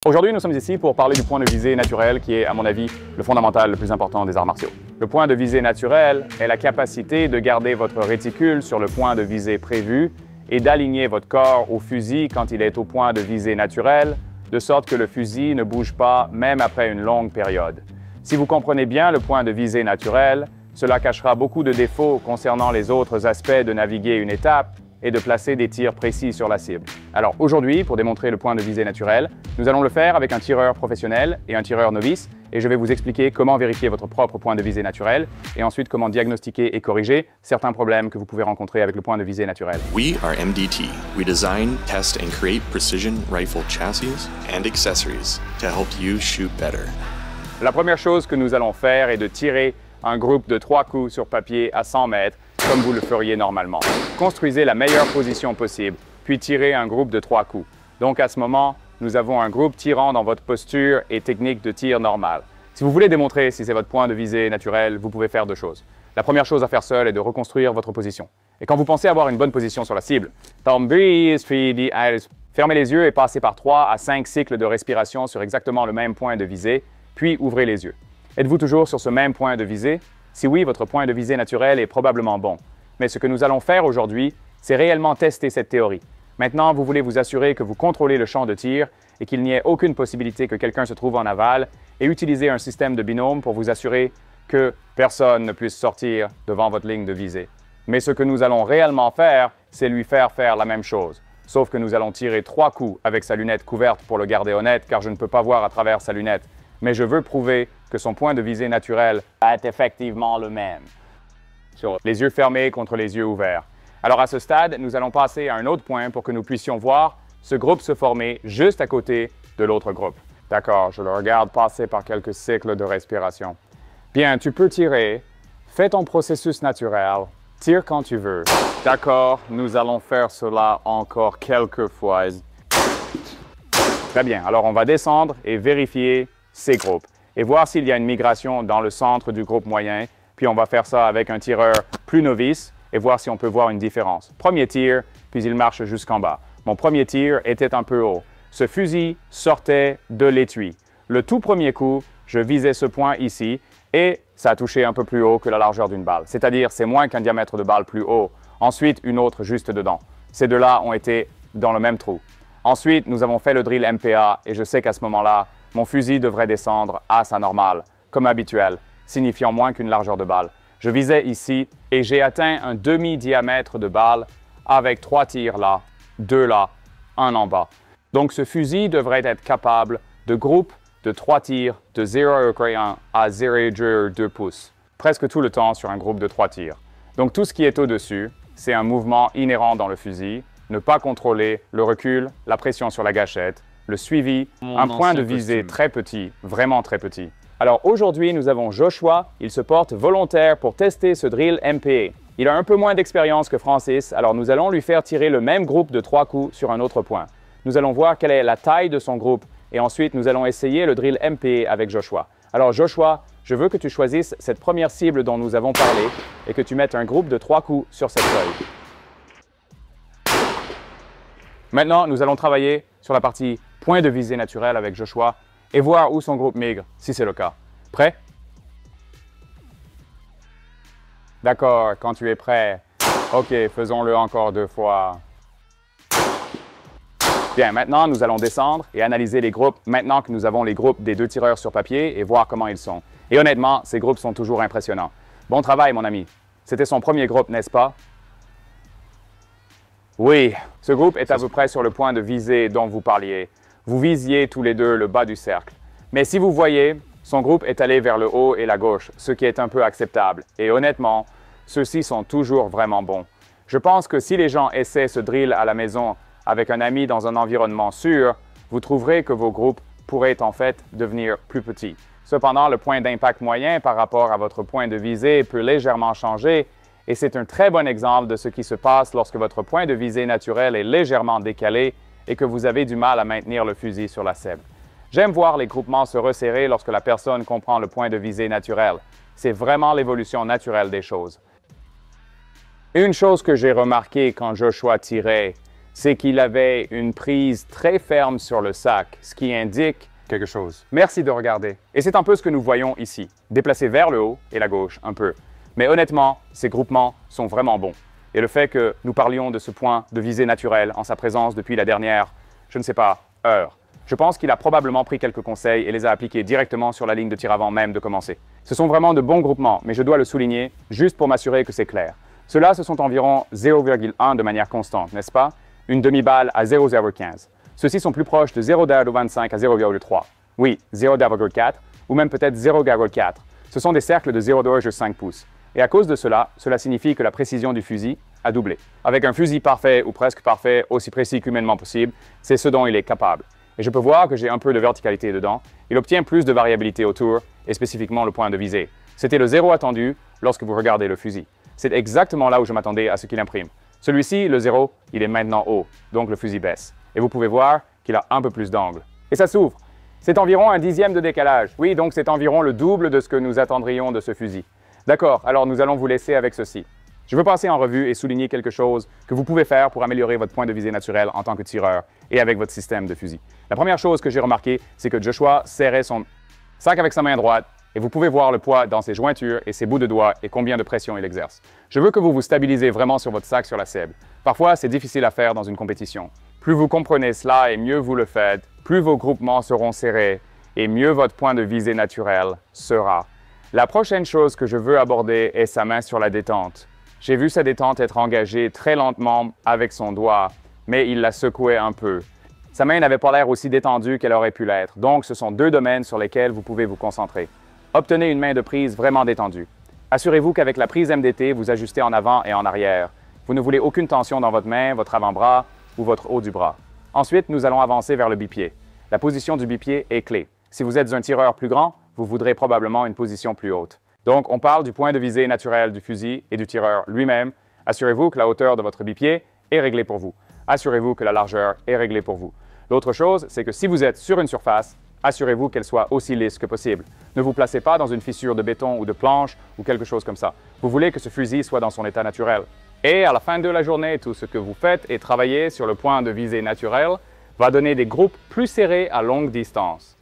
Aujourd'hui, nous sommes ici pour parler du point de visée naturel qui est, à mon avis, le fondamental le plus important des arts martiaux. Le point de visée naturel est la capacité de garder votre réticule sur le point de visée prévu et d'aligner votre corps au fusil quand il est au point de visée naturel, de sorte que le fusil ne bouge pas même après une longue période. Si vous comprenez bien le point de visée naturel, cela cachera beaucoup de défauts concernant les autres aspects de naviguer une étape et de placer des tirs précis sur la cible. Alors aujourd'hui, pour démontrer le point de visée naturel, nous allons le faire avec un tireur professionnel et un tireur novice, et je vais vous expliquer comment vérifier votre propre point de visée naturel, et ensuite comment diagnostiquer et corriger certains problèmes que vous pouvez rencontrer avec le point de visée naturel. We are MDT. We design, test, and create precision rifle chassis and accessories to help you shoot better. La première chose que nous allons faire est de tirer un groupe de 3 coups sur papier à 100 mètres, comme vous le feriez normalement. Construisez la meilleure position possible, puis tirez un groupe de 3 coups. Donc à ce moment, nous avons un groupe tirant dans votre posture et technique de tir normale. Si vous voulez démontrer si c'est votre point de visée naturel, vous pouvez faire 2 choses. La première chose à faire seule est de reconstruire votre position. Et quand vous pensez avoir une bonne position sur la cible, fermez les yeux et passez par 3 à 5 cycles de respiration sur exactement le même point de visée, puis ouvrez les yeux. Êtes-vous toujours sur ce même point de visée? Si oui, votre point de visée naturel est probablement bon. Mais ce que nous allons faire aujourd'hui, c'est réellement tester cette théorie. Maintenant, vous voulez vous assurer que vous contrôlez le champ de tir et qu'il n'y ait aucune possibilité que quelqu'un se trouve en aval et utiliser un système de binôme pour vous assurer que personne ne puisse sortir devant votre ligne de visée. Mais ce que nous allons réellement faire, c'est lui faire la même chose. Sauf que nous allons tirer 3 coups avec sa lunette couverte pour le garder honnête, car je ne peux pas voir à travers sa lunette. Mais je veux prouver que son point de visée naturel est effectivement le même. Sur les yeux fermés contre les yeux ouverts. Alors à ce stade, nous allons passer à un autre point pour que nous puissions voir ce groupe se former juste à côté de l'autre groupe. D'accord, je le regarde passer par quelques cycles de respiration. Bien, tu peux tirer. Fais ton processus naturel. Tire quand tu veux. D'accord, nous allons faire cela encore quelques fois. Très bien, alors on va descendre et vérifier ces groupes et voir s'il y a une migration dans le centre du groupe moyen. Puis on va faire ça avec un tireur plus novice et voir si on peut voir une différence. Premier tir, puis il marche jusqu'en bas. Mon premier tir était un peu haut. Ce fusil sortait de l'étui. Le tout premier coup, je visais ce point ici et ça a touché un peu plus haut que la largeur d'une balle. C'est-à-dire, c'est moins qu'un diamètre de balle plus haut. Ensuite, une autre juste dedans. Ces deux-là ont été dans le même trou. Ensuite, nous avons fait le drill MPA et je sais qu'à ce moment-là, mon fusil devrait descendre à sa normale, comme habituel, signifiant moins qu'une largeur de balle. Je visais ici et j'ai atteint un demi-diamètre de balle avec 3 tirs là, 2 là, 1 en bas. Donc ce fusil devrait être capable de groupe de 3 tirs de 0,1 à 0,2 pouces, presque tout le temps sur un groupe de 3 tirs. Donc tout ce qui est au-dessus, c'est un mouvement inhérent dans le fusil, ne pas contrôler le recul, la pression sur la gâchette, le suivi, un point de visée très petit, vraiment très petit. Alors aujourd'hui, nous avons Joshua. Il se porte volontaire pour tester ce drill MPA. Il a un peu moins d'expérience que Francis, alors nous allons lui faire tirer le même groupe de 3 coups sur un autre point. Nous allons voir quelle est la taille de son groupe et ensuite nous allons essayer le drill MPA avec Joshua. Alors Joshua, je veux que tu choisisses cette première cible dont nous avons parlé et que tu mettes un groupe de 3 coups sur cette feuille. Maintenant, nous allons travailler sur la partie point de visée naturel avec Joshua et voir où son groupe migre, si c'est le cas. Prêt? D'accord, quand tu es prêt. OK, faisons-le encore 2 fois. Bien, maintenant, nous allons descendre et analyser les groupes maintenant que nous avons les groupes des 2 tireurs sur papier et voir comment ils sont. Et honnêtement, ces groupes sont toujours impressionnants. Bon travail, mon ami. C'était son premier groupe, n'est-ce pas? Oui, ce groupe est à peu près sur le point de visée dont vous parliez. Vous visiez tous les deux le bas du cercle. Mais si vous voyez, son groupe est allé vers le haut et la gauche, ce qui est un peu acceptable. Et honnêtement, ceux-ci sont toujours vraiment bons. Je pense que si les gens essaient ce drill à la maison avec un ami dans un environnement sûr, vous trouverez que vos groupes pourraient en fait devenir plus petits. Cependant, le point d'impact moyen par rapport à votre point de visée peut légèrement changer et c'est un très bon exemple de ce qui se passe lorsque votre point de visée naturel est légèrement décalé et que vous avez du mal à maintenir le fusil sur la cible. J'aime voir les groupements se resserrer lorsque la personne comprend le point de visée naturel. C'est vraiment l'évolution naturelle des choses. Une chose que j'ai remarqué quand Joshua tirait, c'est qu'il avait une prise très ferme sur le sac, ce qui indique quelque chose. Merci de regarder. Et c'est un peu ce que nous voyons ici, déplacé vers le haut et la gauche un peu. Mais honnêtement, ces groupements sont vraiment bons. Et le fait que nous parlions de ce point de visée naturel en sa présence depuis la dernière, je ne sais pas, heure, je pense qu'il a probablement pris quelques conseils et les a appliqués directement sur la ligne de tir avant même de commencer. Ce sont vraiment de bons groupements, mais je dois le souligner juste pour m'assurer que c'est clair. Ceux-là, ce sont environ 0,1 de manière constante, n'est-ce pas? Une demi-balle à 0,015. Ceux-ci sont plus proches de 0,25 à 0,3. Oui, 0,4 ou même peut-être 0,4. Ce sont des cercles de 0,5 pouces. Et à cause de cela, cela signifie que la précision du fusil a doublé. Avec un fusil parfait ou presque parfait, aussi précis qu'humainement possible, c'est ce dont il est capable. Et je peux voir que j'ai un peu de verticalité dedans. Il obtient plus de variabilité autour, et spécifiquement le point de visée. C'était le 0 attendu lorsque vous regardez le fusil. C'est exactement là où je m'attendais à ce qu'il imprime. Celui-ci, le 0, il est maintenant haut, donc le fusil baisse. Et vous pouvez voir qu'il a un peu plus d'angle. Et ça s'ouvre. C'est environ un dixième de décalage. Oui, donc c'est environ le double de ce que nous attendrions de ce fusil. D'accord, alors nous allons vous laisser avec ceci. Je veux passer en revue et souligner quelque chose que vous pouvez faire pour améliorer votre point de visée naturel en tant que tireur et avec votre système de fusil. La première chose que j'ai remarqué, c'est que Joshua serrait son sac avec sa main droite et vous pouvez voir le poids dans ses jointures et ses bouts de doigts et combien de pression il exerce. Je veux que vous vous stabilisez vraiment sur votre sac sur la cible. Parfois, c'est difficile à faire dans une compétition. Plus vous comprenez cela et mieux vous le faites, plus vos groupements seront serrés et mieux votre point de visée naturel sera. La prochaine chose que je veux aborder est sa main sur la détente. J'ai vu sa détente être engagée très lentement avec son doigt, mais il la secouait un peu. Sa main n'avait pas l'air aussi détendue qu'elle aurait pu l'être, donc ce sont deux domaines sur lesquels vous pouvez vous concentrer. Obtenez une main de prise vraiment détendue. Assurez-vous qu'avec la prise MDT, vous ajustez en avant et en arrière. Vous ne voulez aucune tension dans votre main, votre avant-bras ou votre haut du bras. Ensuite, nous allons avancer vers le bipied. La position du bipied est clé. Si vous êtes un tireur plus grand, vous voudrez probablement une position plus haute. Donc, on parle du point de visée naturel du fusil et du tireur lui-même. Assurez-vous que la hauteur de votre bipied est réglée pour vous. Assurez-vous que la largeur est réglée pour vous. L'autre chose, c'est que si vous êtes sur une surface, assurez-vous qu'elle soit aussi lisse que possible. Ne vous placez pas dans une fissure de béton ou de planche ou quelque chose comme ça. Vous voulez que ce fusil soit dans son état naturel. Et à la fin de la journée, tout ce que vous faites et travaillez sur le point de visée naturel va donner des groupes plus serrés à longue distance.